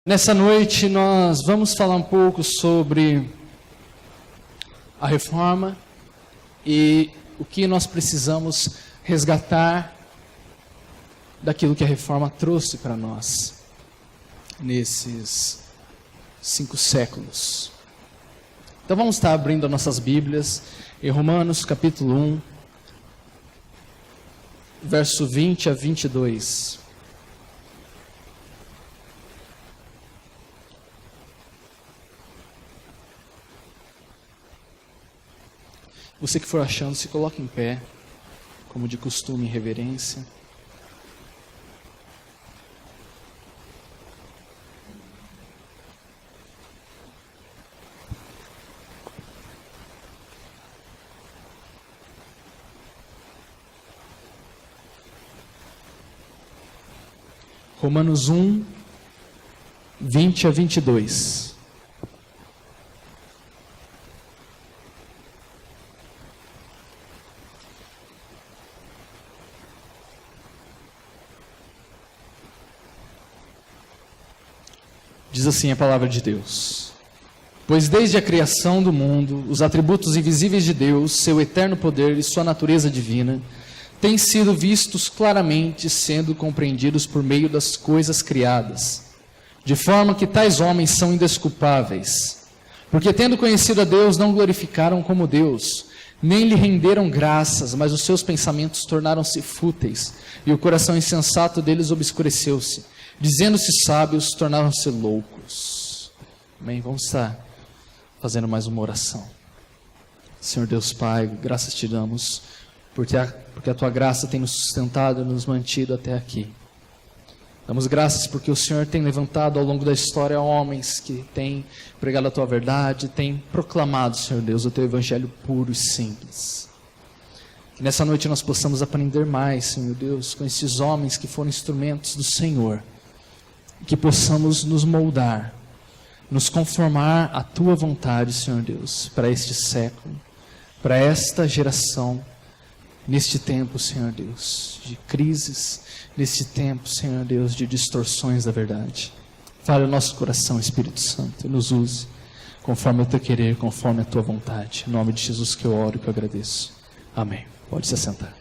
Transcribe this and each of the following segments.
Nessa noite nós vamos falar um pouco sobre a reforma e o que nós precisamos resgatar daquilo que a reforma trouxe para nós nesses 5 séculos. Então vamos estar abrindo as nossas Bíblias em Romanos capítulo 1, verso 20 a 22. Você que for achando, se coloque em pé, como de costume, em reverência. Romanos 1, 20 a 22. Diz assim a palavra de Deus: pois desde a criação do mundo, os atributos invisíveis de Deus, seu eterno poder e sua natureza divina, têm sido vistos claramente, sendo compreendidos por meio das coisas criadas, de forma que tais homens são indesculpáveis, porque tendo conhecido a Deus, não glorificaram como Deus, nem lhe renderam graças, mas os seus pensamentos tornaram-se fúteis, e o coração insensato deles obscureceu-se. Dizendo-se sábios, tornaram-se loucos. Amém? Vamos estar fazendo mais uma oração. Senhor Deus Pai, graças te damos, porque a tua graça tem nos sustentado e nos mantido até aqui. Damos graças porque o Senhor tem levantado ao longo da história homens que têm pregado a tua verdade, têm proclamado, Senhor Deus, o teu evangelho puro e simples. Que nessa noite nós possamos aprender mais, Senhor Deus, com esses homens que foram instrumentos do Senhor. Que possamos nos moldar, nos conformar à tua vontade, Senhor Deus, para este século, para esta geração, neste tempo, Senhor Deus, de crises, neste tempo, Senhor Deus, de distorções da verdade. Fale o nosso coração, Espírito Santo, e nos use conforme o teu querer, conforme a tua vontade. Em nome de Jesus que eu oro e que eu agradeço. Amém. Pode se assentar.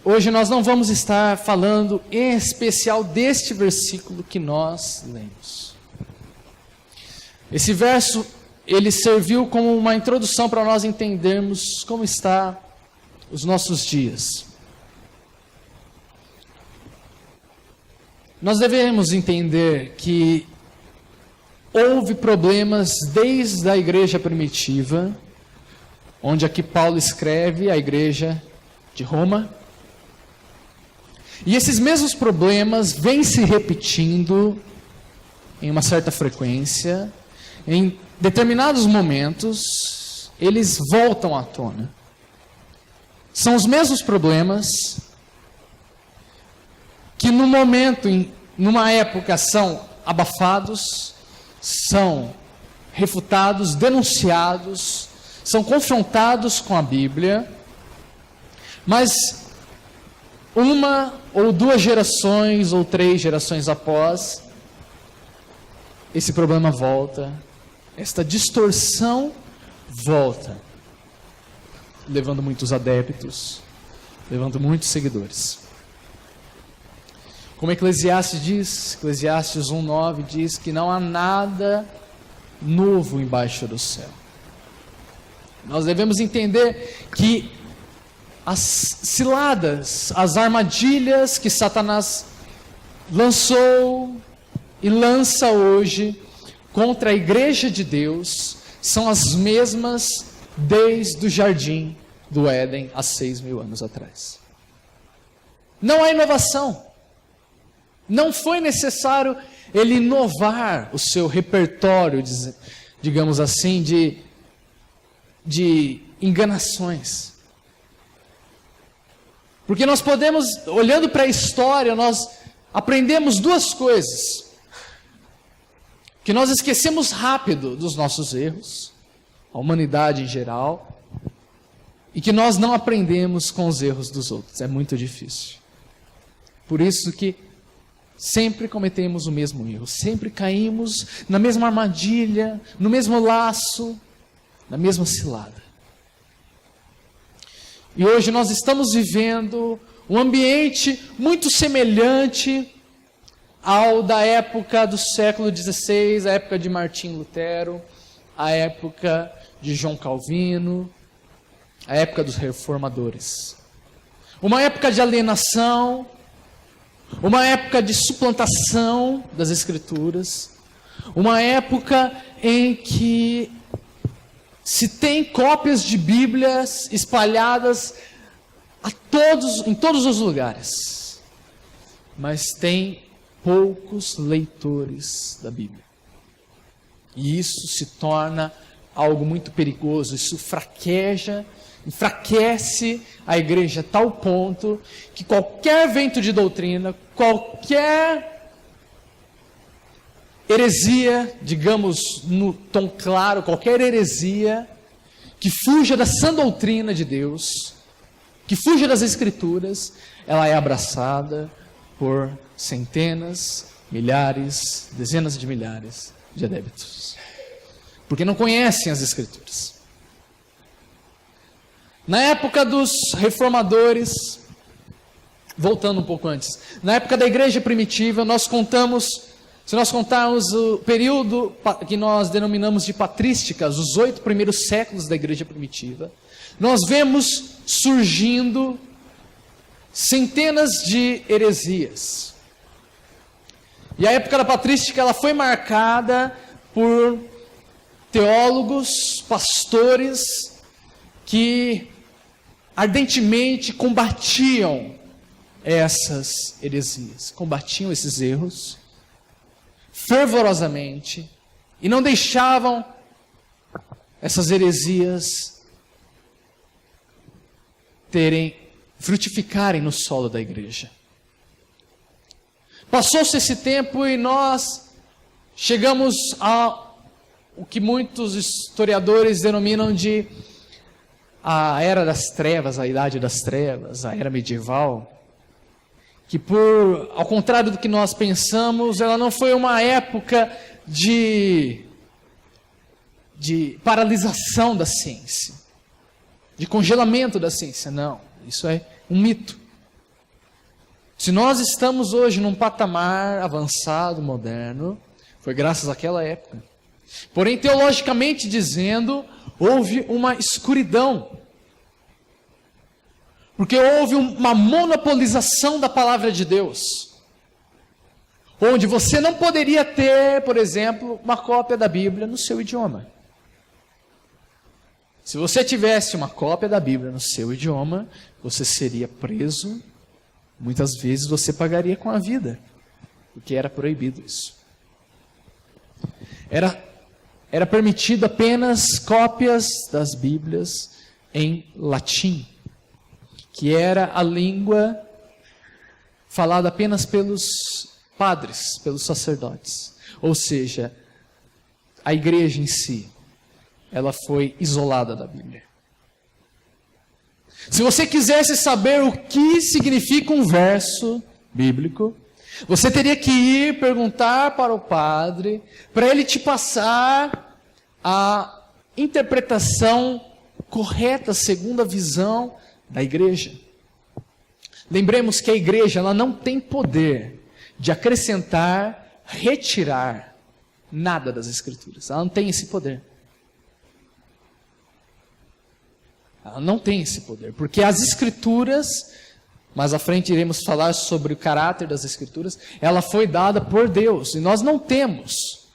Hoje nós não vamos estar falando em especial deste versículo que nós lemos. Esse verso, ele serviu como uma introdução para nós entendermos como está os nossos dias. Nós devemos entender que houve problemas desde a igreja primitiva, onde aqui Paulo escreve a igreja de Roma. E esses mesmos problemas vêm se repetindo em uma certa frequência, em determinados momentos, eles voltam à tona. São os mesmos problemas que no momento, numa época, são abafados, são refutados, denunciados, são confrontados com a Bíblia, mas uma ou 2 gerações ou 3 gerações após, esse problema volta, esta distorção volta, levando muitos adeptos, levando muitos seguidores. Como Eclesiastes diz, Eclesiastes 1:9 diz que não há nada novo embaixo do céu. Nós devemos entender que as ciladas, as armadilhas que Satanás lançou e lança hoje contra a igreja de Deus são as mesmas desde o jardim do Éden há 6.000 anos atrás. Não há inovação. Não foi necessário ele inovar o seu repertório, digamos assim, de enganações. Porque nós podemos, olhando para a história, nós aprendemos 2 coisas. Que nós esquecemos rápido dos nossos erros, a humanidade em geral, e que nós não aprendemos com os erros dos outros. É muito difícil. Por isso que sempre cometemos o mesmo erro, sempre caímos na mesma armadilha, no mesmo laço, na mesma cilada. E hoje nós estamos vivendo um ambiente muito semelhante ao da época do século XVI, a época de Martim Lutero, a época de João Calvino, a época dos reformadores. Uma época de alienação, uma época de suplantação das Escrituras, uma época em que se tem cópias de Bíblias espalhadas em todos os lugares, mas tem poucos leitores da Bíblia. E isso se torna algo muito perigoso, isso enfraquece a igreja a tal ponto que qualquer vento de doutrina, qualquer heresia, digamos no tom claro, qualquer heresia que fuja da sã doutrina de Deus, que fuja das Escrituras, ela é abraçada por centenas, milhares, dezenas de milhares de adeptos, porque não conhecem as Escrituras. Na época dos reformadores, voltando um pouco antes, na época da igreja primitiva, se nós contarmos o período que nós denominamos de patrísticas, os 8 primeiros séculos da igreja primitiva, nós vemos surgindo centenas de heresias. E a época da patrística ela foi marcada por teólogos, pastores, que ardentemente combatiam essas heresias, combatiam esses erros, fervorosamente, e não deixavam essas heresias frutificarem no solo da igreja. Passou-se esse tempo e nós chegamos a o que muitos historiadores denominam de a Era das Trevas, a Idade das Trevas, a Era Medieval, que ao contrário do que nós pensamos, ela não foi uma época de paralisação da ciência, de congelamento da ciência, não, isso é um mito. Se nós estamos hoje num patamar avançado, moderno, foi graças àquela época. Porém, teologicamente dizendo, houve uma escuridão. Porque houve uma monopolização da palavra de Deus. Onde você não poderia ter, por exemplo, uma cópia da Bíblia no seu idioma. Se você tivesse uma cópia da Bíblia no seu idioma, você seria preso. Muitas vezes você pagaria com a vida. Porque era proibido isso. Era permitido apenas cópias das Bíblias em latim, que era a língua falada apenas pelos padres, pelos sacerdotes. Ou seja, a igreja em si, ela foi isolada da Bíblia. Se você quisesse saber o que significa um verso bíblico, você teria que ir perguntar para o padre, para ele te passar a interpretação correta, segundo a visão da igreja. Lembremos que a igreja ela não tem poder de acrescentar, retirar nada das Escrituras. Ela não tem esse poder. Ela não tem esse poder, porque as Escrituras, mais à frente iremos falar sobre o caráter das Escrituras, ela foi dada por Deus, e nós não temos.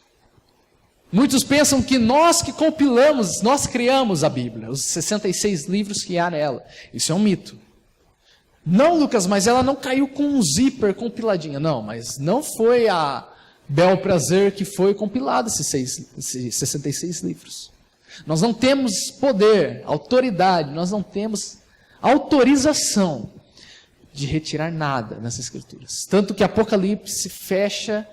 Muitos pensam que nós que compilamos, nós criamos a Bíblia, os 66 livros que há nela. Isso é um mito. Não, Lucas, mas ela não caiu com um zíper compiladinha. Não, mas não foi a bel prazer que foi compilado esses 66 livros. Nós não temos poder, autoridade, nós não temos autorização de retirar nada nas Escrituras. Tanto que Apocalipse fecha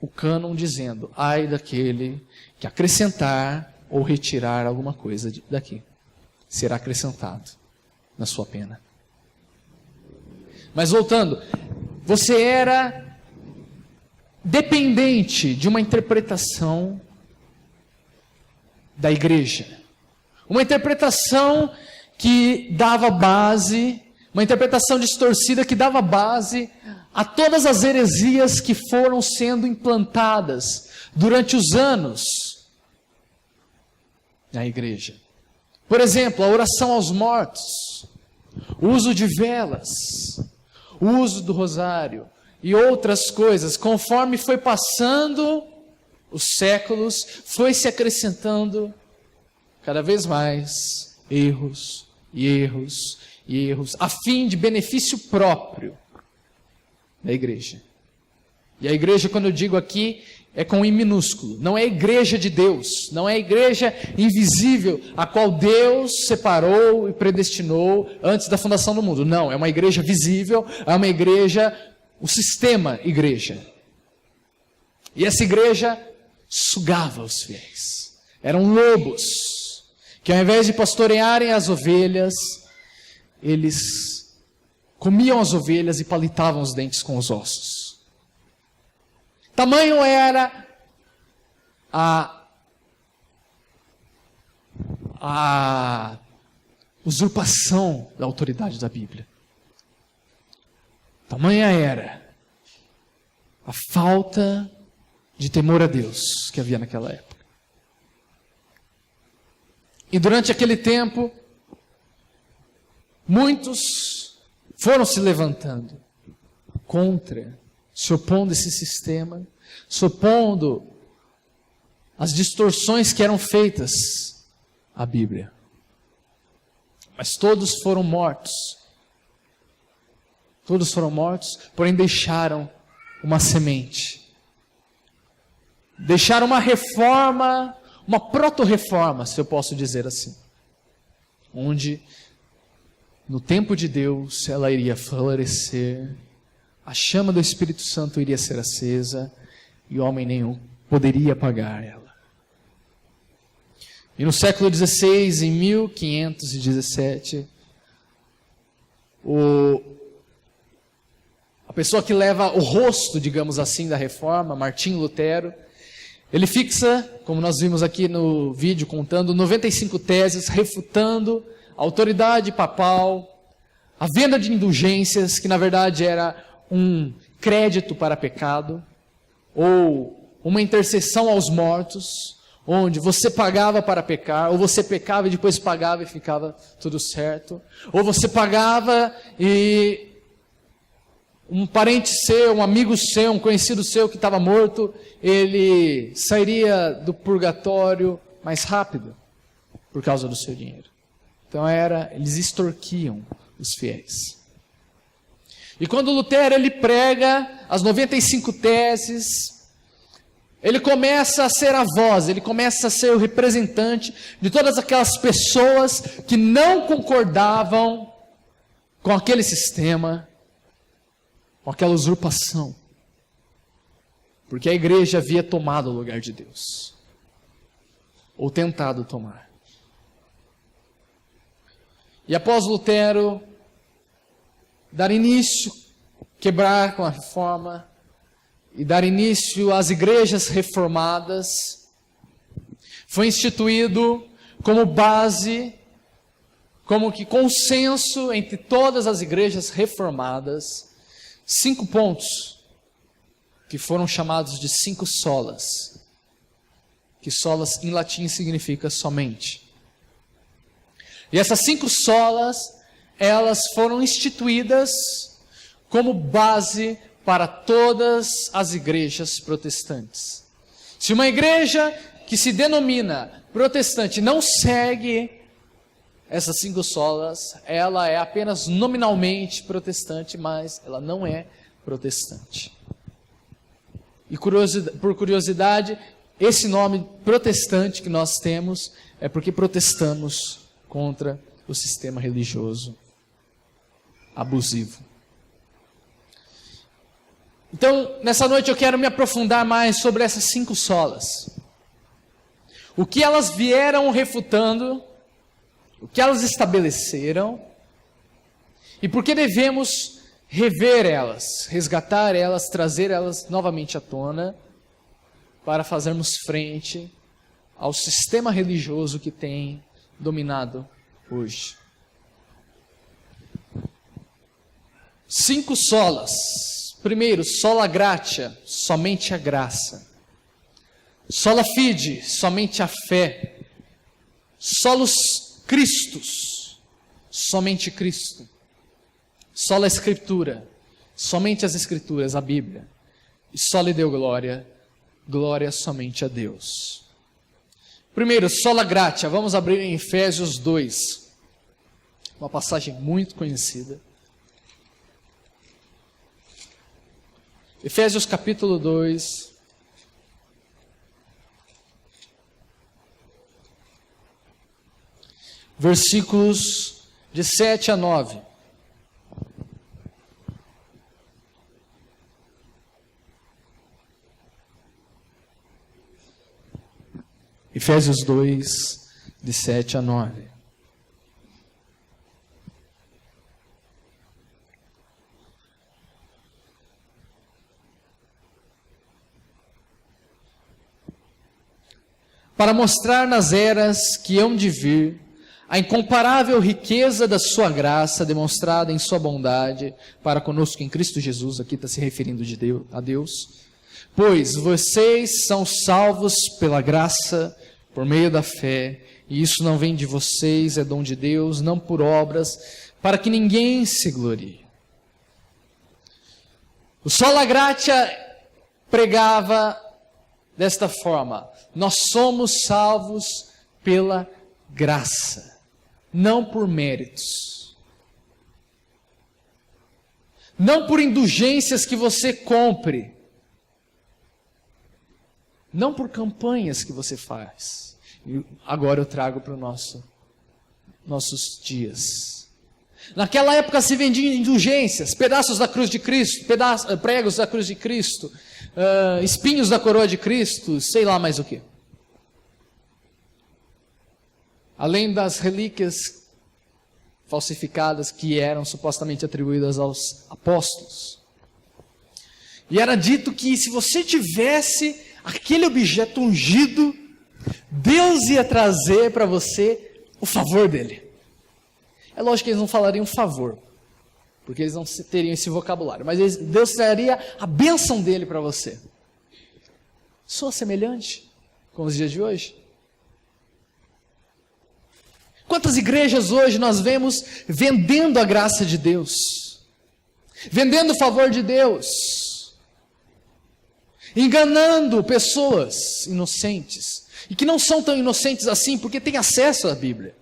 o cânon dizendo: ai daquele que acrescentar ou retirar alguma coisa daqui. Será acrescentado na sua pena. Mas voltando, você era dependente de uma interpretação da igreja. Uma interpretação que dava base, uma interpretação distorcida que dava base a todas as heresias que foram sendo implantadas durante os anos na igreja. Por exemplo, a oração aos mortos, o uso de velas, o uso do rosário e outras coisas. Conforme foi passando os séculos, foi se acrescentando cada vez mais erros e erros e erros, a fim de benefício próprio da igreja. E a igreja, quando eu digo aqui, é com I minúsculo. Não é a igreja de Deus, não é a igreja invisível, a qual Deus separou e predestinou antes da fundação do mundo. Não, é uma igreja visível, é uma igreja, o sistema igreja. E essa igreja sugava os fiéis. Eram lobos, que ao invés de pastorearem as ovelhas, eles comiam as ovelhas e palitavam os dentes com os ossos. Tamanho era a usurpação da autoridade da Bíblia. Tamanha era a falta de temor a Deus que havia naquela época. E durante aquele tempo, muitos foram se levantando contra, se opondo a esse sistema, se opondo às distorções que eram feitas à Bíblia. Mas todos foram mortos. Todos foram mortos, porém deixaram uma semente. Deixaram uma reforma, uma proto-reforma, se eu posso dizer assim. Onde, no tempo de Deus, ela iria florescer, a chama do Espírito Santo iria ser acesa e homem nenhum poderia apagar ela. E no século XVI, em 1517, a pessoa que leva o rosto, digamos assim, da reforma, Martinho Lutero, ele fixa, como nós vimos aqui no vídeo contando, 95 teses refutando a autoridade papal, a venda de indulgências, que na verdade era um crédito para pecado, ou uma intercessão aos mortos, onde você pagava para pecar, ou você pecava e depois pagava e ficava tudo certo, ou você pagava e um parente seu, um amigo seu, um conhecido seu que estava morto, ele sairia do purgatório mais rápido por causa do seu dinheiro. Então eles extorquiam os fiéis. E quando Lutero ele prega as 95 teses, ele começa a ser a voz, ele começa a ser o representante de todas aquelas pessoas que não concordavam com aquele sistema, com aquela usurpação. Porque a igreja havia tomado o lugar de Deus, ou tentado tomar. E após Lutero dar início, quebrar com a reforma, e dar início às igrejas reformadas, foi instituído como base, como que consenso entre todas as igrejas reformadas, 5 pontos, que foram chamados de 5 solas, que solas em latim significa somente. E essas 5 solas, elas foram instituídas como base para todas as igrejas protestantes. Se uma igreja que se denomina protestante não segue essas 5 solas, ela é apenas nominalmente protestante, mas ela não é protestante. E por curiosidade, esse nome protestante que nós temos é porque protestamos contra o sistema religioso abusivo. Então, nessa noite eu quero me aprofundar mais sobre essas 5 solas. O que elas vieram refutando, o que elas estabeleceram, e por que devemos rever elas, resgatar elas, trazer elas novamente à tona, para fazermos frente ao sistema religioso que tem dominado hoje. 5 solas. Primeiro, sola gratia, somente a graça. Sola fide, somente a fé. Solus Christus, somente Cristo. Sola Escritura, somente as Escrituras, a Bíblia. E sola Deo glória, glória somente a Deus. Primeiro, sola gratia, vamos abrir em Efésios 2, uma passagem muito conhecida. Efésios capítulo 2, versículos de 7 a 9. Efésios 2, de 7 a 9. Para mostrar nas eras que hão de vir a incomparável riqueza da sua graça demonstrada em sua bondade para conosco em Cristo Jesus, aqui está se referindo a Deus, pois vocês são salvos pela graça, por meio da fé, e isso não vem de vocês, é dom de Deus, não por obras, para que ninguém se glorie. O Sola Gratia pregava desta forma: nós somos salvos pela graça, não por méritos, não por indulgências que você compre, não por campanhas que você faz. E agora eu trago para os nossos dias. Naquela época se vendiam indulgências, pedaços da cruz de Cristo, pregos da cruz de Cristo, espinhos da coroa de Cristo, sei lá mais o que. Além das relíquias falsificadas que eram supostamente atribuídas aos apóstolos. E era dito que se você tivesse aquele objeto ungido, Deus ia trazer para você o favor dele. É lógico que eles não falariam favor, porque eles não teriam esse vocabulário, mas Deus traria a bênção dele para você. Soa semelhante com os dias de hoje? Quantas igrejas hoje nós vemos vendendo a graça de Deus, vendendo o favor de Deus, enganando pessoas inocentes, e que não são tão inocentes assim, porque têm acesso à Bíblia.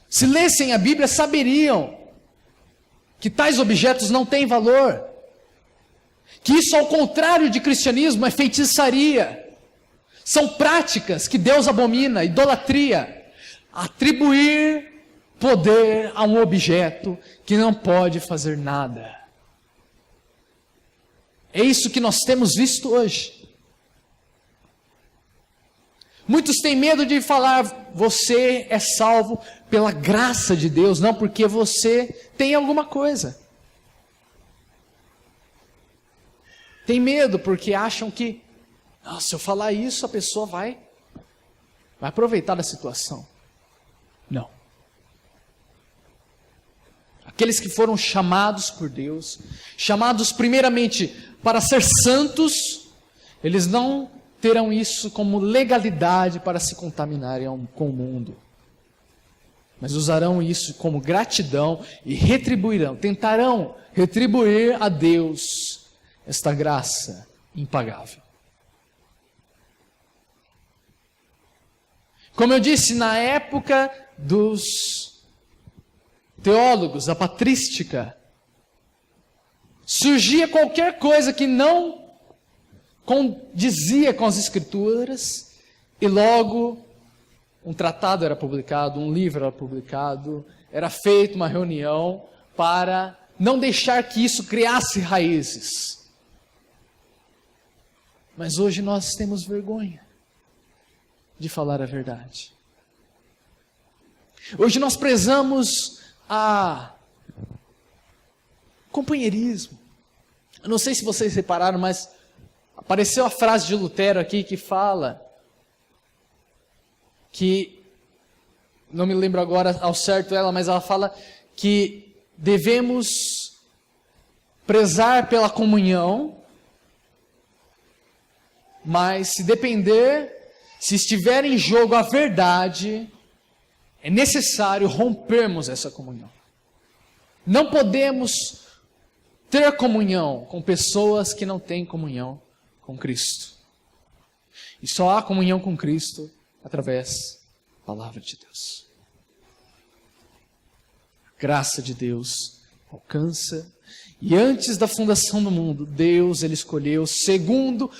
Se lessem a Bíblia, saberiam que tais objetos não têm valor, que isso, ao contrário de cristianismo, é feitiçaria. São práticas que Deus abomina, idolatria, atribuir poder a um objeto que não pode fazer nada. É isso que nós temos visto hoje. Muitos têm medo de falar: você é salvo pela graça de Deus, não porque você tem alguma coisa. Tem medo porque acham que, se eu falar isso, a pessoa vai aproveitar da situação. Não. Aqueles que foram chamados por Deus, chamados primeiramente para ser santos, eles não terão isso como legalidade para se contaminarem com o mundo, mas usarão isso como gratidão e tentarão retribuir a Deus esta graça impagável. Como eu disse, na época dos teólogos, da patrística, surgia qualquer coisa que não condizia com as Escrituras, e logo um tratado era publicado, um livro era publicado, era feita uma reunião para não deixar que isso criasse raízes. Mas hoje nós temos vergonha de falar a verdade. Hoje nós prezamos a companheirismo. Eu não sei se vocês repararam, mas apareceu a frase de Lutero aqui que fala que, não me lembro agora ao certo ela, mas ela fala que devemos prezar pela comunhão, mas se depender, se estiver em jogo a verdade, é necessário rompermos essa comunhão. Não podemos ter comunhão com pessoas que não têm comunhão com Cristo. E só há comunhão com Cristo através da palavra de Deus. A graça de Deus alcança. E antes da fundação do mundo, Deus ele escolheu segundo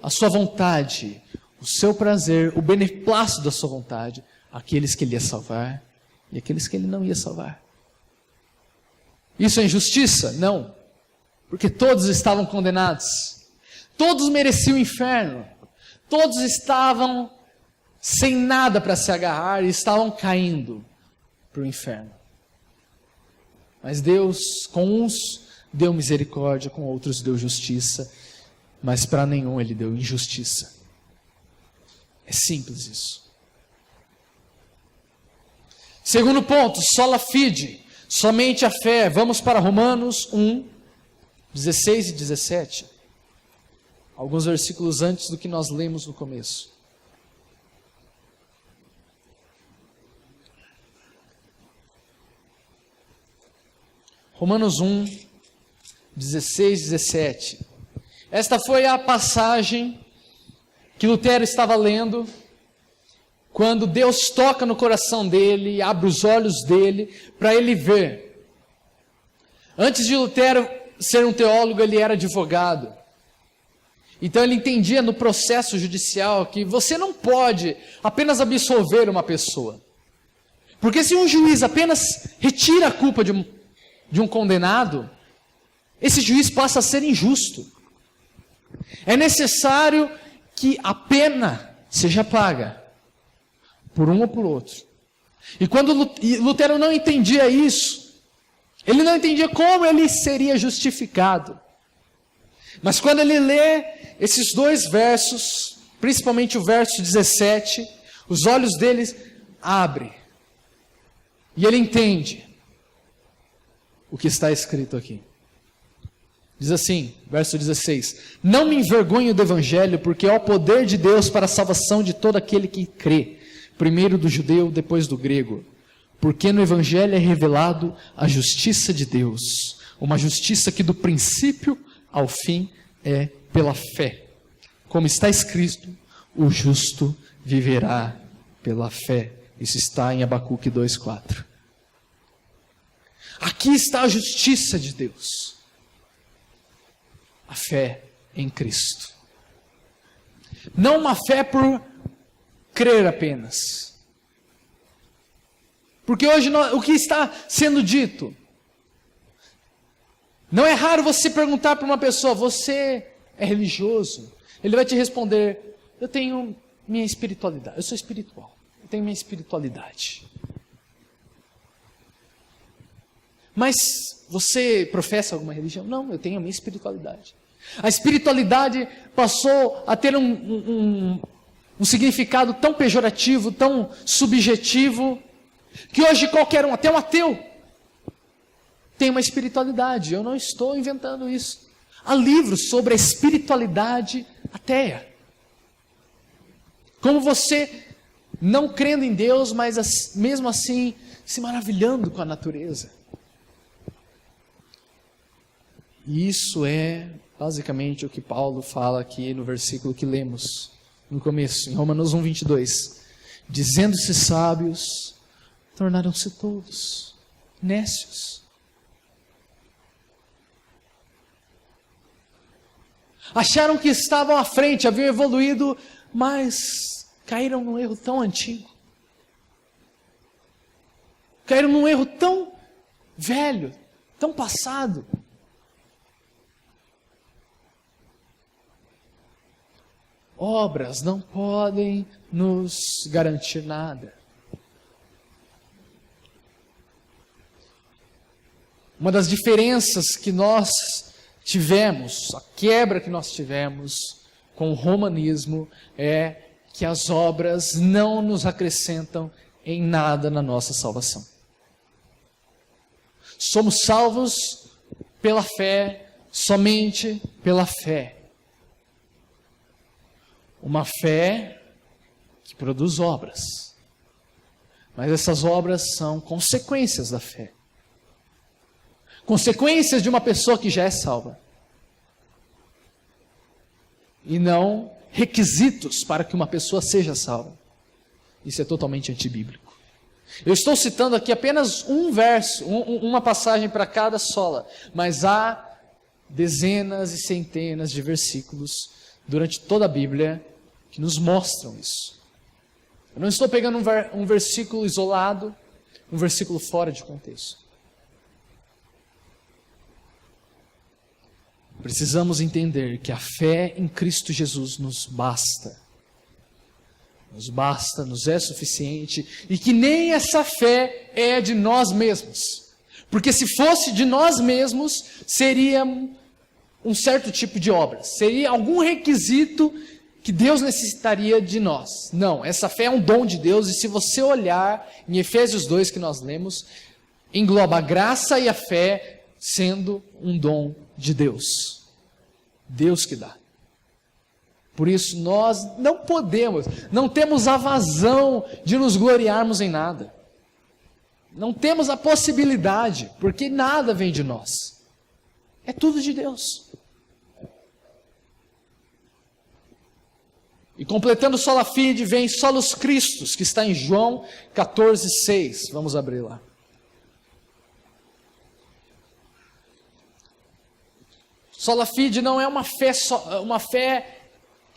a sua vontade, o seu prazer, o beneplácito da sua vontade, aqueles que ele ia salvar e aqueles que ele não ia salvar. Isso é injustiça? Não. Porque todos estavam condenados. Todos mereciam o inferno. Todos estavam sem nada para se agarrar e estavam caindo para o inferno. Mas Deus, com uns, deu misericórdia, com outros deu justiça, mas para nenhum ele deu injustiça. É simples isso. Segundo ponto, sola fide, somente a fé. Vamos para Romanos 1, 16 e 17. Alguns versículos antes do que nós lemos no começo. Romanos 1, 16 e 17. Esta foi a passagem que Lutero estava lendo quando Deus toca no coração dele, abre os olhos dele para ele ver. Antes de Lutero ser um teólogo, ele era advogado. Então ele entendia no processo judicial que você não pode apenas absolver uma pessoa. Porque se um juiz apenas retira a culpa de um condenado, esse juiz passa a ser injusto. É necessário que a pena seja paga por um ou por outro. E quando Lutero não entendia isso, ele não entendia como ele seria justificado. Mas quando ele lê esses dois versos, principalmente o verso 17, os olhos dele abrem. E ele entende o que está escrito aqui. Diz assim, verso 16: Não me envergonho do evangelho, porque é o poder de Deus para a salvação de todo aquele que crê, primeiro do judeu, depois do grego. Porque no evangelho é revelado a justiça de Deus, uma justiça que do princípio ao fim é pela fé. Como está escrito, o justo viverá pela fé. Isso está em Abacuque 2:4. Aqui está a justiça de Deus. A fé em Cristo. Não uma fé por crer apenas. Porque hoje o que está sendo dito? Não é raro você perguntar para uma pessoa: você é religioso? Ele vai te responder: eu tenho minha espiritualidade, eu sou espiritual, eu tenho minha espiritualidade. Mas você professa alguma religião? Não, eu tenho a minha espiritualidade. A espiritualidade passou a ter um significado tão pejorativo, tão subjetivo, que hoje qualquer um, até um ateu, tem uma espiritualidade. Eu não estou inventando isso. Há livros sobre a espiritualidade ateia. Como você, não crendo em Deus, mas mesmo assim se maravilhando com a natureza. E isso é basicamente o que Paulo fala aqui no versículo que lemos no começo, em Romanos 1:22. Dizendo-se sábios, tornaram-se tolos nécios. Acharam que estavam à frente, haviam evoluído, mas caíram num erro tão antigo. Caíram num erro tão velho, tão passado. Obras não podem nos garantir nada. Uma das diferenças que nós tivemos, a quebra que nós tivemos com o romanismo é que as obras não nos acrescentam em nada na nossa salvação. Somos salvos pela fé, somente pela fé. Uma fé que produz obras. Mas essas obras são consequências da fé. Consequências de uma pessoa que já é salva. E não requisitos para que uma pessoa seja salva. Isso é totalmente antibíblico. Eu estou citando aqui apenas um verso, uma passagem para cada sola, mas há dezenas e centenas de versículos durante toda a Bíblia que nos mostram isso. Eu não estou pegando um versículo isolado, um versículo fora de contexto. Precisamos entender que a fé em Cristo Jesus nos basta. Nos basta, nos é suficiente, e que nem essa fé é de nós mesmos. Porque se fosse de nós mesmos, seria um certo tipo de obra, seria algum requisito que Deus necessitaria de nós. Não, essa fé é um dom de Deus, e se você olhar em Efésios 2 que nós lemos, engloba a graça e a fé sendo um dom de Deus. Deus que dá. Por isso nós não podemos, não temos a vazão de nos gloriarmos em nada. Não temos a possibilidade, porque nada vem de nós. É tudo de Deus. E completando sola fide, vem solos Christus, que está em João 14:6. Vamos abrir lá. Sola fide não é uma fé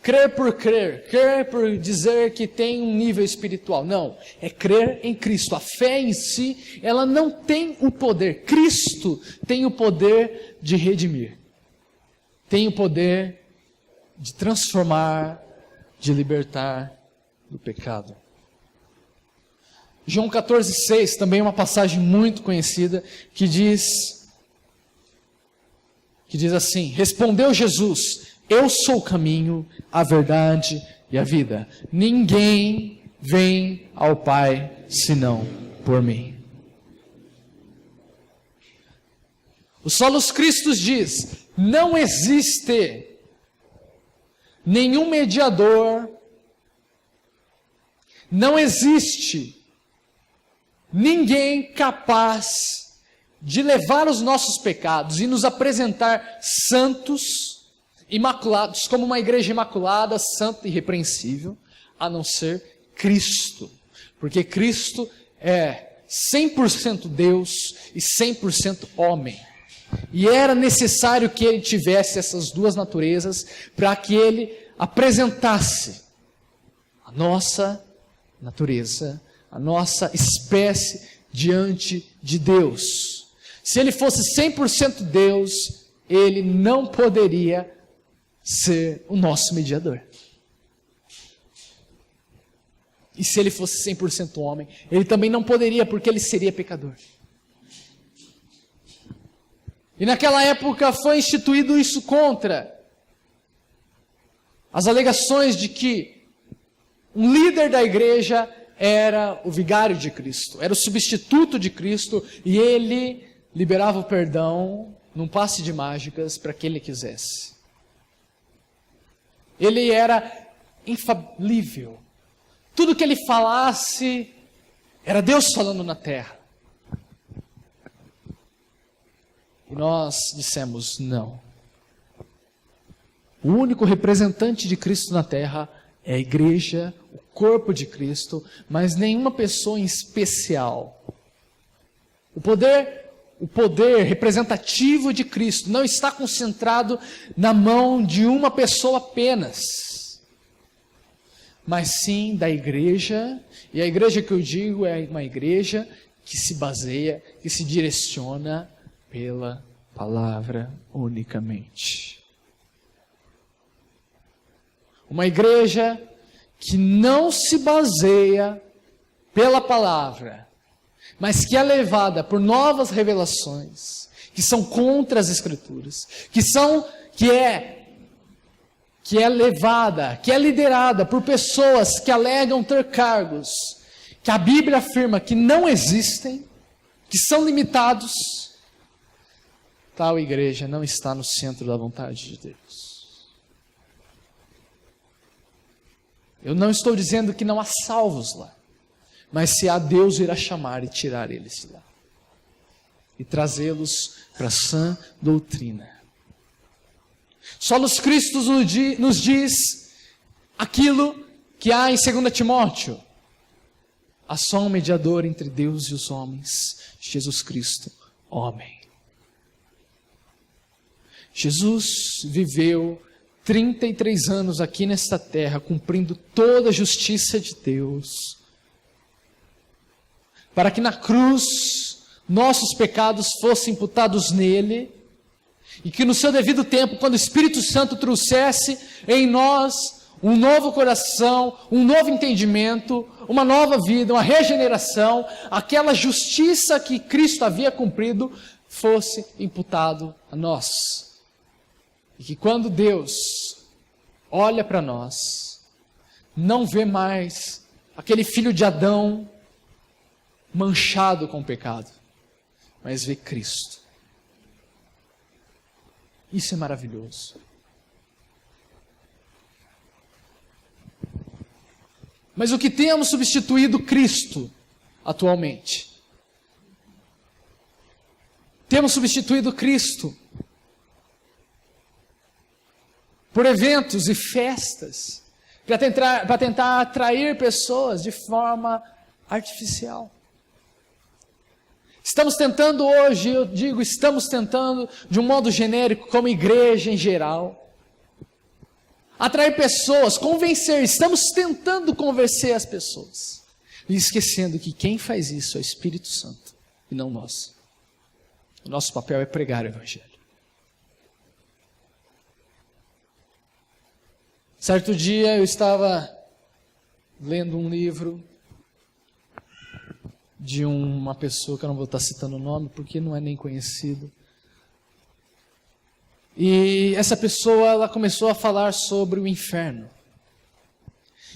crer por dizer que tem um nível espiritual. Não, é crer em Cristo. A fé em si, ela não tem o poder. Cristo tem o poder de redimir. Tem o poder de transformar, de libertar do pecado. João 14:6, também uma passagem muito conhecida, que diz assim: respondeu Jesus: eu sou o caminho, a verdade e a vida. Ninguém vem ao Pai senão por mim. O Solos Christus diz: não existe nenhum mediador, não existe ninguém capaz de levar os nossos pecados e nos apresentar santos, imaculados, como uma igreja imaculada, santa e irrepreensível, a não ser Cristo. Porque Cristo é 100% Deus e 100% homem. E era necessário que ele tivesse essas duas naturezas para que ele apresentasse a nossa natureza, a nossa espécie diante de Deus. Se ele fosse 100% Deus, ele não poderia ser o nosso mediador. E se ele fosse 100% homem, ele também não poderia, porque ele seria pecador. E naquela época foi instituído isso contra as alegações de que um líder da igreja era o vigário de Cristo, era o substituto de Cristo, e ele liberava o perdão num passe de mágicas para quem ele quisesse. Ele era infalível. Tudo que ele falasse era Deus falando na terra. E nós dissemos não. O único representante de Cristo na terra é a igreja, o corpo de Cristo, mas nenhuma pessoa em especial. O poder representativo de Cristo não está concentrado na mão de uma pessoa apenas, mas sim da igreja. E a igreja que eu digo é uma igreja que se baseia, que se direciona pela palavra unicamente. Uma igreja que não se baseia pela palavra, mas que é levada por novas revelações, que são contra as Escrituras, que é levada, que é liderada por pessoas que alegam ter cargos que a Bíblia afirma que não existem, que são limitados, tal igreja não está no centro da vontade de Deus. Eu não estou dizendo que não há salvos lá, mas se há, Deus irá chamar e tirar eles de lá e trazê-los para a sã doutrina. Solos Cristo nos diz aquilo que há em 2 Timóteo. Há só um mediador entre Deus e os homens, Jesus Cristo, homem. Jesus viveu 33 anos aqui nesta terra, cumprindo toda a justiça de Deus, para que na cruz nossos pecados fossem imputados nele, e que no seu devido tempo, quando o Espírito Santo trouxesse em nós um novo coração, um novo entendimento, uma nova vida, uma regeneração, aquela justiça que Cristo havia cumprido fosse imputado a nós. E que quando Deus olha para nós, não vê mais aquele filho de Adão manchado com o pecado, mas vê Cristo. Isso é maravilhoso. Mas o que temos substituído Cristo atualmente? Temos substituído Cristo por eventos e festas, para tentar atrair pessoas de forma artificial. Estamos tentando hoje, eu digo, estamos tentando de um modo genérico, como igreja em geral, atrair pessoas, convencer, estamos tentando convencer as pessoas, e esquecendo que quem faz isso é o Espírito Santo, e não nós. O nosso papel é pregar o Evangelho. Certo dia eu estava lendo um livro de uma pessoa que eu não vou estar citando o nome, porque não é nem conhecido. E essa pessoa, ela começou a falar sobre o inferno.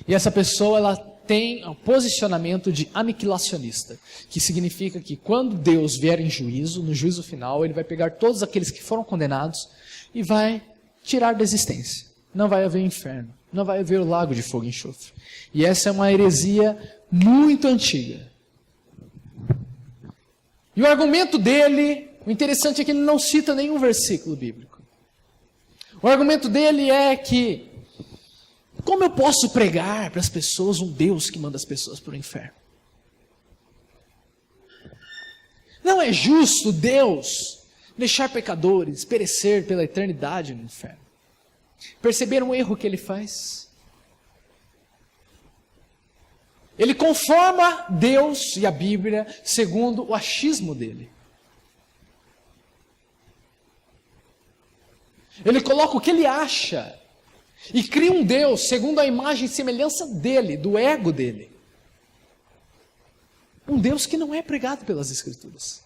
E essa pessoa, ela tem um posicionamento de aniquilacionista, que significa que quando Deus vier em juízo, no juízo final, Ele vai pegar todos aqueles que foram condenados e vai tirar da existência. Não vai haver inferno, não vai haver o lago de fogo e enxofre. E essa é uma heresia muito antiga. E o argumento dele, o interessante é que ele não cita nenhum versículo bíblico. O argumento dele é que, como eu posso pregar para as pessoas um Deus que manda as pessoas para o inferno? Não é justo Deus deixar pecadores perecer pela eternidade no inferno. Perceberam o erro que ele faz? Ele conforma Deus e a Bíblia segundo o achismo dele. Ele coloca o que ele acha e cria um Deus segundo a imagem e semelhança dele, do ego dele. Um Deus que não é pregado pelas Escrituras.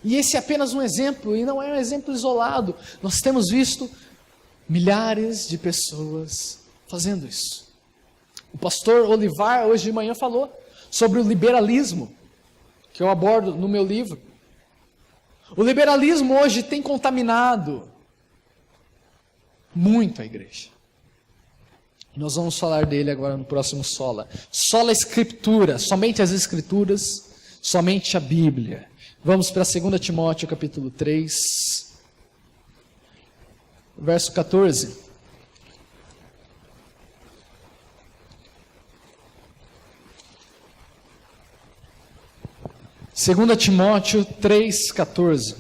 E esse é apenas um exemplo, e não é um exemplo isolado. Nós temos visto milhares de pessoas fazendo isso. O pastor Olivar, hoje de manhã, falou sobre o liberalismo, que eu abordo no meu livro. O liberalismo hoje tem contaminado muito a igreja. Nós vamos falar dele agora no próximo Sola. Sola Escritura, somente as Escrituras, somente a Bíblia. Vamos para 2 Timóteo capítulo 3, verso 14. Segunda Timóteo 3,14.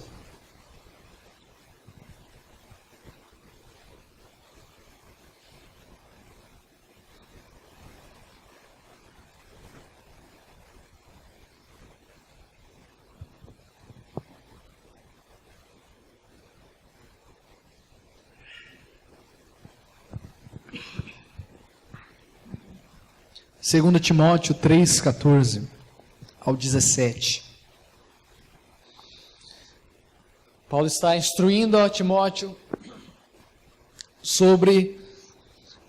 Segunda Timóteo 3,14 ao 17. Paulo está instruindo a Timóteo sobre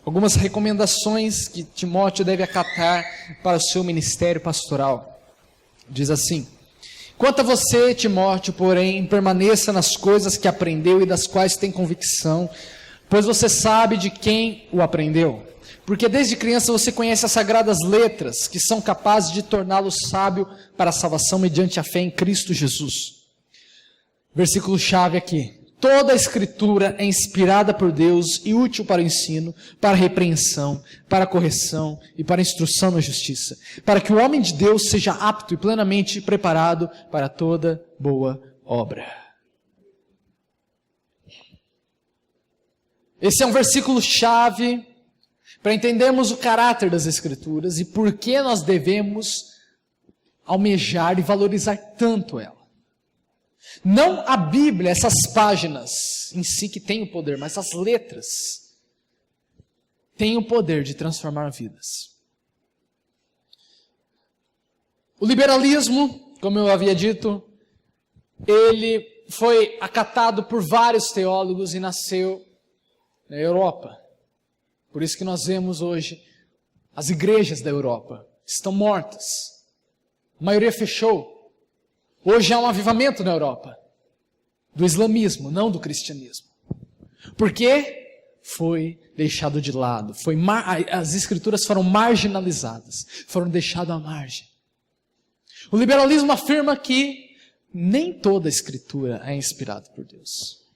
algumas recomendações que Timóteo deve acatar para o seu ministério pastoral. Diz assim: quanto a você, Timóteo, porém, permaneça nas coisas que aprendeu e das quais tem convicção, pois você sabe de quem o aprendeu. Porque desde criança você conhece as sagradas letras, que são capazes de torná-lo sábio para a salvação mediante a fé em Cristo Jesus. Versículo chave aqui. Toda a Escritura é inspirada por Deus e útil para o ensino, para a repreensão, para a correção e para a instrução na justiça, para que o homem de Deus seja apto e plenamente preparado para toda boa obra. Esse é um versículo chave para entendermos o caráter das Escrituras e por que nós devemos almejar e valorizar tanto ela. Não a Bíblia, essas páginas em si que têm o poder, mas as letras têm o poder de transformar vidas. O liberalismo, como eu havia dito, ele foi acatado por vários teólogos e nasceu na Europa. Por isso que nós vemos hoje as igrejas da Europa estão mortas. A maioria fechou. Hoje há um avivamento na Europa do islamismo, não do cristianismo. Por quê? Foi deixado de lado. As escrituras foram marginalizadas, foram deixadas à margem. O liberalismo afirma que nem toda a escritura é inspirada por Deus.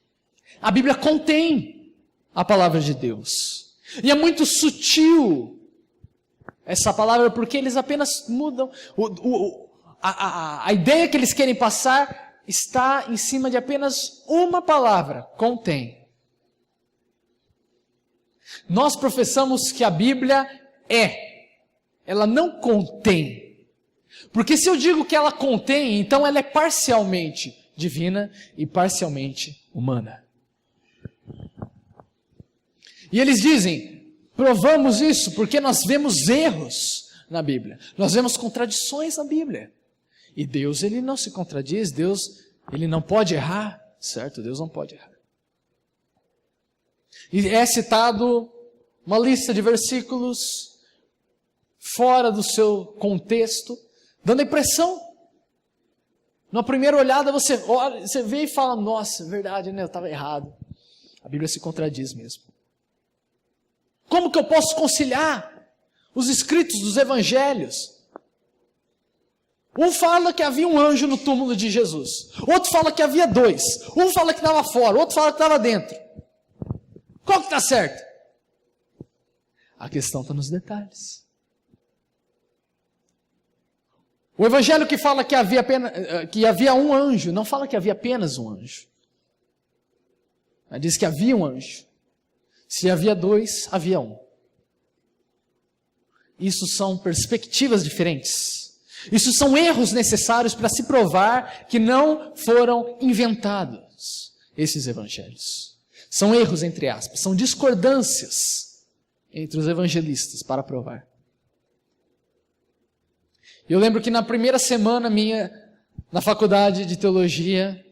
A Bíblia contém a palavra de Deus. E é muito sutil essa palavra, porque eles apenas mudam. A ideia que eles querem passar está em cima de apenas uma palavra: contém. Nós professamos que a Bíblia ela não contém. Porque se eu digo que ela contém, então ela é parcialmente divina e parcialmente humana. E eles dizem, provamos isso porque nós vemos erros na Bíblia. Nós vemos contradições na Bíblia. E Deus, ele não se contradiz, Deus, ele não pode errar, certo? Deus não pode errar. E é citado uma lista de versículos fora do seu contexto, dando a impressão, na primeira olhada você olha, você vê e fala, nossa, é verdade, né? Eu estava errado. A Bíblia se contradiz mesmo. Como que eu posso conciliar os escritos dos evangelhos? Um fala que havia um anjo no túmulo de Jesus. Outro fala que havia 2. Um fala que estava fora. Outro fala que estava dentro. Qual que está certo? A questão está nos detalhes. O evangelho que fala que havia um anjo, não fala que havia apenas um anjo. Mas diz que havia um anjo. Se havia 2, havia 1. Isso são perspectivas diferentes. Isso são erros necessários para se provar que não foram inventados esses evangelhos. São erros, entre aspas, são discordâncias entre os evangelistas para provar. Eu lembro que na primeira semana minha, na faculdade de teologia,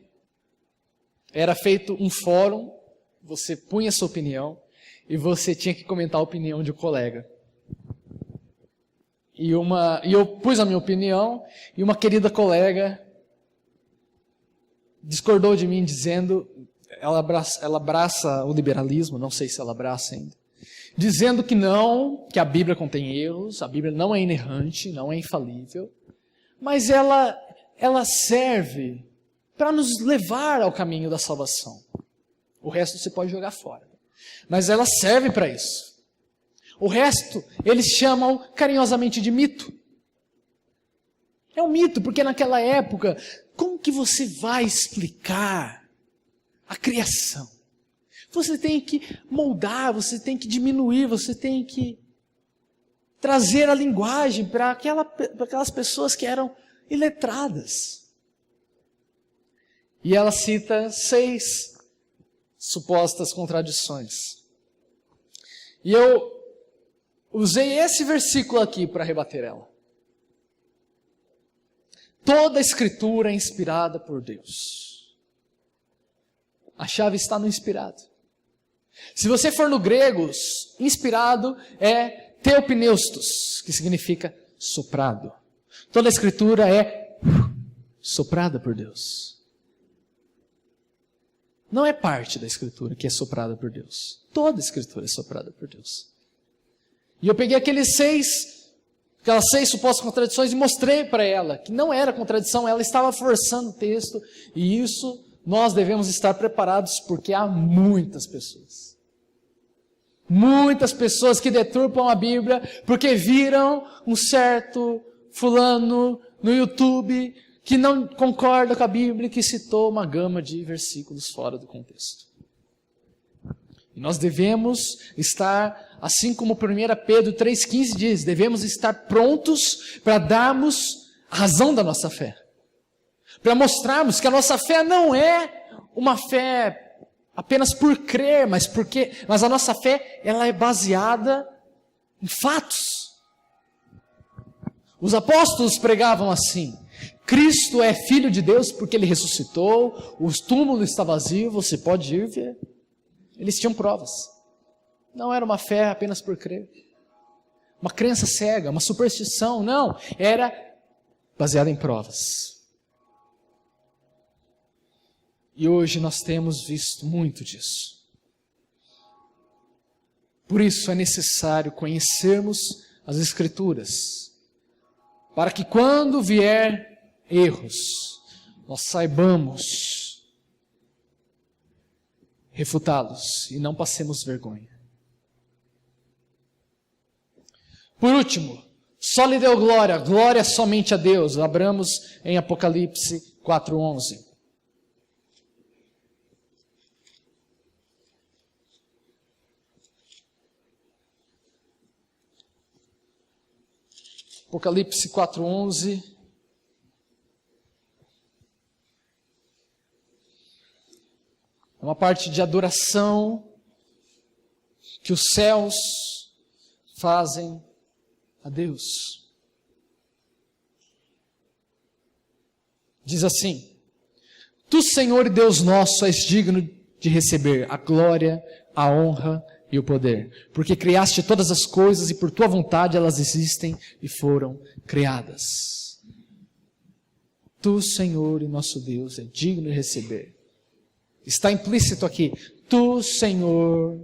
era feito um fórum, você punha sua opinião e você tinha que comentar a opinião de um colega. E eu pus a minha opinião, e uma querida colega discordou de mim, dizendo, ela abraça o liberalismo, não sei se ela abraça ainda, dizendo que não, que a Bíblia contém erros, a Bíblia não é inerrante, não é infalível, mas ela serve para nos levar ao caminho da salvação. O resto você pode jogar fora. Mas ela serve para isso. O resto, eles chamam carinhosamente de mito. É um mito, porque naquela época, como que você vai explicar a criação? Você tem que moldar, você tem que diminuir, você tem que trazer a linguagem para aquelas pessoas que eram iletradas. E ela cita 6 supostas contradições. E eu usei esse versículo aqui para rebater ela. Toda a Escritura é inspirada por Deus. A chave está no inspirado. Se você for no grego, inspirado é theopneustos, que significa soprado. Toda a escritura é soprada por Deus. Não é parte da escritura que é soprada por Deus. Toda a escritura é soprada por Deus. E eu peguei aquelas seis supostas contradições e mostrei para ela que não era contradição, ela estava forçando o texto. E isso nós devemos estar preparados, porque há muitas pessoas que deturpam a Bíblia porque viram um certo fulano no YouTube que não concorda com a Bíblia e que citou uma gama de versículos fora do contexto. E nós devemos estar, assim como 1 Pedro 3,15 diz, devemos estar prontos para darmos a razão da nossa fé. Para mostrarmos que a nossa fé não é uma fé apenas por crer, mas a nossa fé ela é baseada em fatos. Os apóstolos pregavam assim: Cristo é Filho de Deus porque Ele ressuscitou, o túmulo está vazio, você pode ir ver. Eles tinham provas. Não era uma fé apenas por crer, uma crença cega, uma superstição, não. Era baseada em provas. E hoje nós temos visto muito disso. Por isso é necessário conhecermos as Escrituras, para que quando vier erros, nós saibamos refutá-los e não passemos vergonha. Por último, só lhe deu glória, glória somente a Deus. Abramos em Apocalipse 4:11. Apocalipse 4:11. É uma parte de adoração que os céus fazem a Deus. Diz assim: Tu, Senhor e Deus nosso, és digno de receber a glória, a honra e o poder, porque criaste todas as coisas e por tua vontade elas existem e foram criadas. Tu, Senhor e nosso Deus, é digno de receber. Está implícito aqui: Tu, Senhor,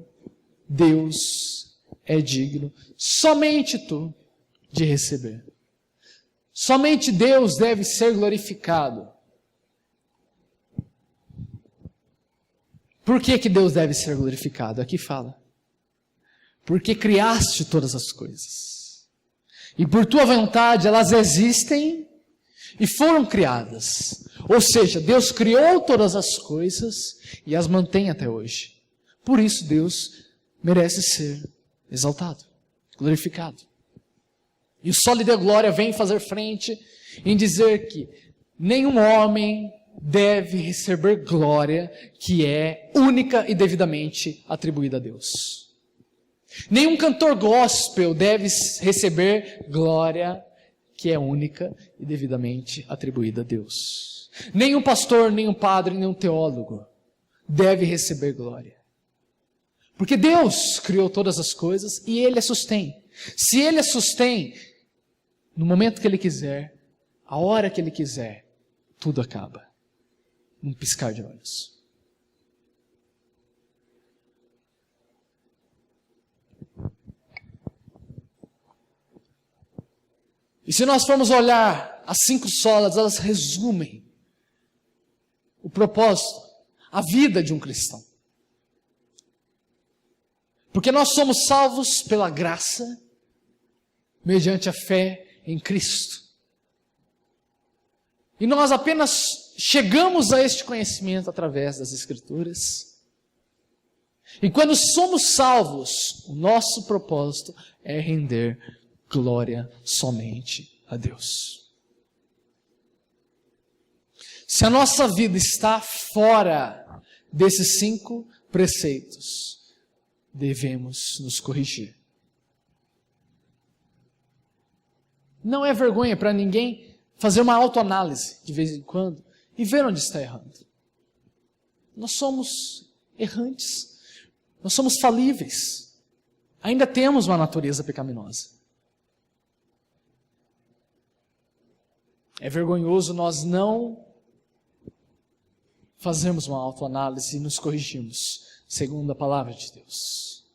Deus, é digno, somente tu, de receber. Somente Deus deve ser glorificado. Por que Deus deve ser glorificado? Aqui fala: porque criaste todas as coisas, e por tua vontade elas existem e foram criadas. Ou seja, Deus criou todas as coisas e as mantém até hoje. Por isso Deus merece ser exaltado, glorificado. E o só lhe deu glória vem fazer frente em dizer que nenhum homem deve receber glória que é única e devidamente atribuída a Deus. Nenhum cantor gospel deve receber glória que é única e devidamente atribuída a Deus. Nenhum pastor, nenhum padre, nenhum teólogo deve receber glória. Porque Deus criou todas as coisas e Ele as sustém. Se Ele as sustém, no momento que Ele quiser, a hora que Ele quiser, tudo acaba. Num piscar de olhos. E se nós formos olhar as 5 solas, elas resumem o propósito, a vida de um cristão. Porque nós somos salvos pela graça, mediante a fé em Cristo. E nós apenas chegamos a este conhecimento através das Escrituras. E quando somos salvos, o nosso propósito é render glória somente a Deus. Se a nossa vida está fora desses 5 preceitos, devemos nos corrigir. Não é vergonha para ninguém fazer uma autoanálise de vez em quando e ver onde está errando. Nós somos errantes, nós somos falíveis, ainda temos uma natureza pecaminosa. É vergonhoso nós não fazermos uma autoanálise e nos corrigirmos, segundo a palavra de Deus.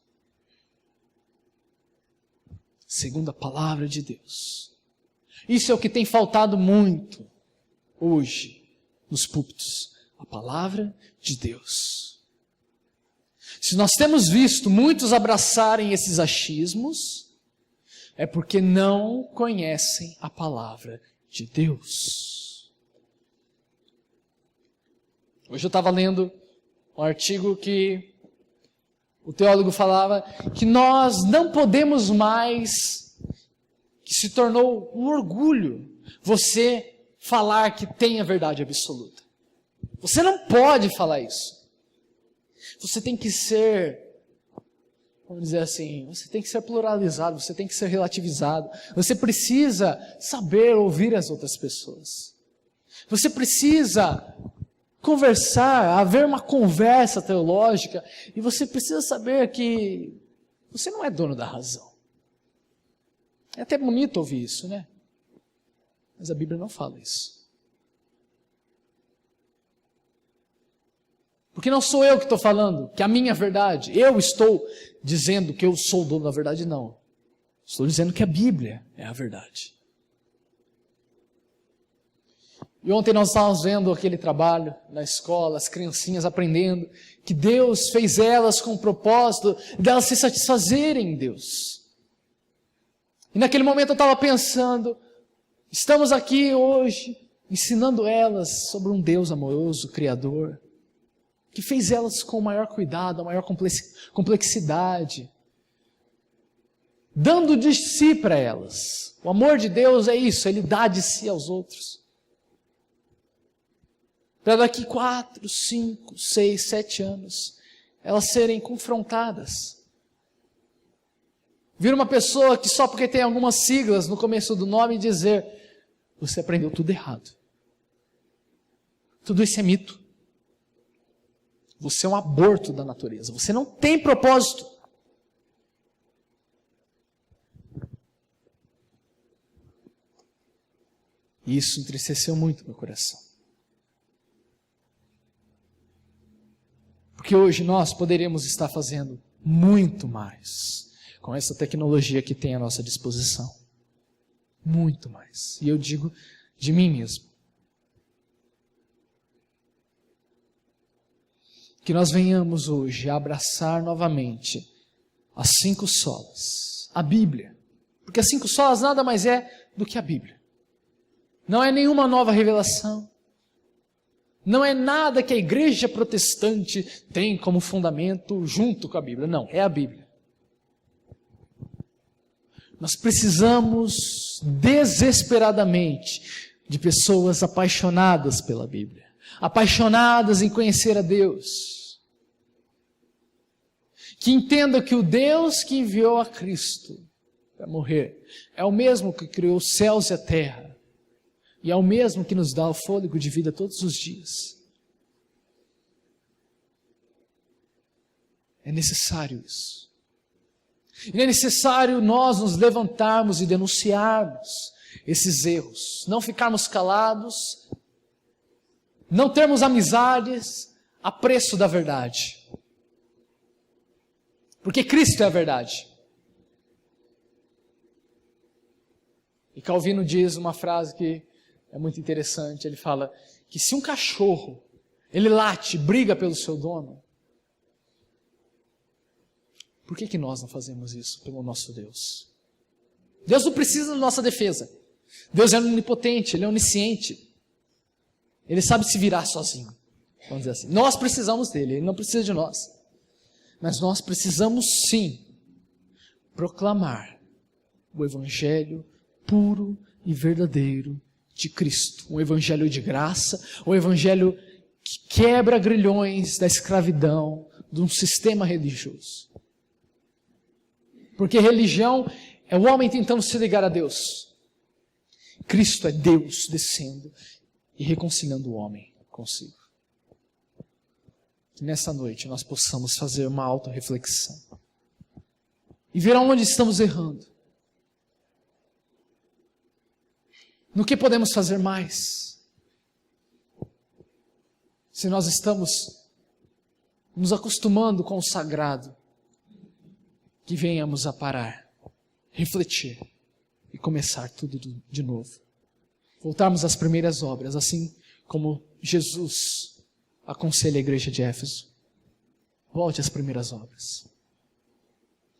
Segundo a palavra de Deus. Isso é o que tem faltado muito hoje nos púlpitos. A palavra de Deus. Se nós temos visto muitos abraçarem esses achismos, é porque não conhecem a palavra de Deus. Hoje eu estava lendo um artigo que o teólogo falava que nós não podemos mais, que se tornou um orgulho, você falar que tem a verdade absoluta. Você não pode falar isso. Você tem que ser, vamos dizer assim, você tem que ser pluralizado, você tem que ser relativizado. Você precisa saber ouvir as outras pessoas. Você precisa conversar, haver uma conversa teológica, e você precisa saber que você não é dono da razão. É até bonito ouvir isso, né? Mas a Bíblia não fala isso. Porque não sou eu que estou falando que a minha verdade, eu estou dizendo que eu sou o dono da verdade, não. Estou dizendo que a Bíblia é a verdade. E ontem nós estávamos vendo aquele trabalho na escola, as criancinhas aprendendo que Deus fez elas com o propósito de elas se satisfazerem em Deus. E naquele momento eu estava pensando, estamos aqui hoje ensinando elas sobre um Deus amoroso, Criador, que fez elas com o maior cuidado, a maior complexidade, dando de si para elas. O amor de Deus é isso, Ele dá de si aos outros. Para daqui 4, 5, 6, 7 anos, elas serem confrontadas. Vir uma pessoa que só porque tem algumas siglas no começo do nome dizer, você aprendeu tudo errado. Tudo isso é mito. Você é um aborto da natureza. Você não tem propósito. E isso entristeceu muito meu coração. Porque hoje nós poderíamos estar fazendo muito mais com essa tecnologia que tem à nossa disposição. Muito mais. E eu digo de mim mesmo. Que nós venhamos hoje a abraçar novamente as 5 solas, a Bíblia. Porque as 5 solas nada mais é do que a Bíblia. Não é nenhuma nova revelação. Não é nada que a igreja protestante tem como fundamento junto com a Bíblia. Não, é a Bíblia. Nós precisamos desesperadamente de pessoas apaixonadas pela Bíblia. Apaixonadas em conhecer a Deus. Que entendam que o Deus que enviou a Cristo para morrer é o mesmo que criou os céus e a terra. E é o mesmo que nos dá o fôlego de vida todos os dias. É necessário isso. E é necessário nós nos levantarmos e denunciarmos esses erros. Não ficarmos calados. Não termos amizades a preço da verdade. Porque Cristo é a verdade. E Calvino diz uma frase que é muito interessante. Ele fala que se um cachorro, ele late, briga pelo seu dono, por que nós não fazemos isso pelo nosso Deus? Deus não precisa da nossa defesa. Deus é onipotente, Ele é onisciente. Ele sabe se virar sozinho, vamos dizer assim. Nós precisamos dele, Ele não precisa de nós. Mas nós precisamos sim proclamar o evangelho puro e verdadeiro de Cristo. Um evangelho de graça, um evangelho que quebra grilhões da escravidão de um sistema religioso. Porque religião é o homem tentando se ligar a Deus. Cristo é Deus descendo e reconciliando o homem consigo. que nessa noite nós possamos fazer uma autorreflexão e ver aonde estamos errando. No que podemos fazer mais? Se nós estamos nos acostumando com o sagrado, que venhamos a parar, refletir e começar tudo de novo. Voltarmos às primeiras obras, assim como Jesus aconselha a igreja de Éfeso. Volte às primeiras obras.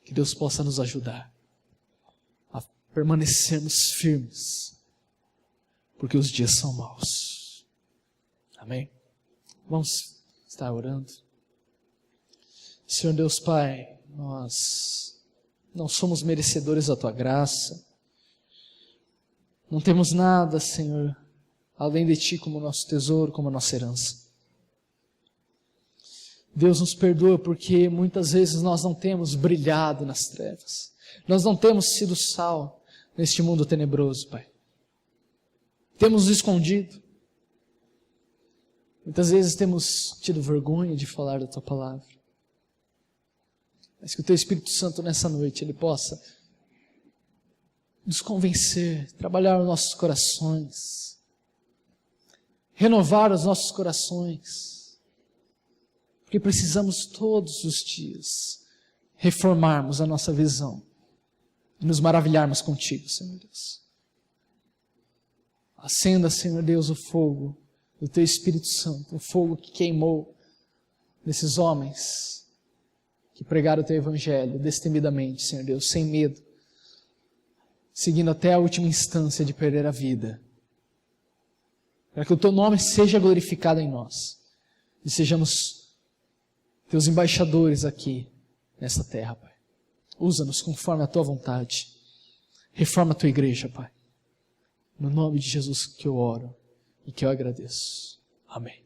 Que Deus possa nos ajudar a permanecermos firmes, porque os dias são maus. Amém? Vamos estar orando. Senhor Deus Pai, nós não somos merecedores da Tua graça. Não temos nada, Senhor, além de Ti como nosso tesouro, como nossa herança. Deus nos perdoa porque muitas vezes nós não temos brilhado nas trevas. Nós não temos sido sal neste mundo tenebroso, Pai. Temos escondido. Muitas vezes temos tido vergonha de falar da Tua palavra. Mas que o Teu Espírito Santo nessa noite, Ele possa nos convencer, trabalhar os nossos corações, renovar os nossos corações, porque precisamos todos os dias reformarmos a nossa visão e nos maravilharmos contigo, Senhor Deus. Acenda, Senhor Deus, o fogo do Teu Espírito Santo, o fogo que queimou nesses homens que pregaram o Teu Evangelho destemidamente, Senhor Deus, sem medo, seguindo até a última instância de perder a vida, para que o Teu nome seja glorificado em nós e sejamos Teus embaixadores aqui nesta terra, Pai. Usa-nos conforme a Tua vontade. Reforma a Tua igreja, Pai. No nome de Jesus que eu oro e que eu agradeço. Amém.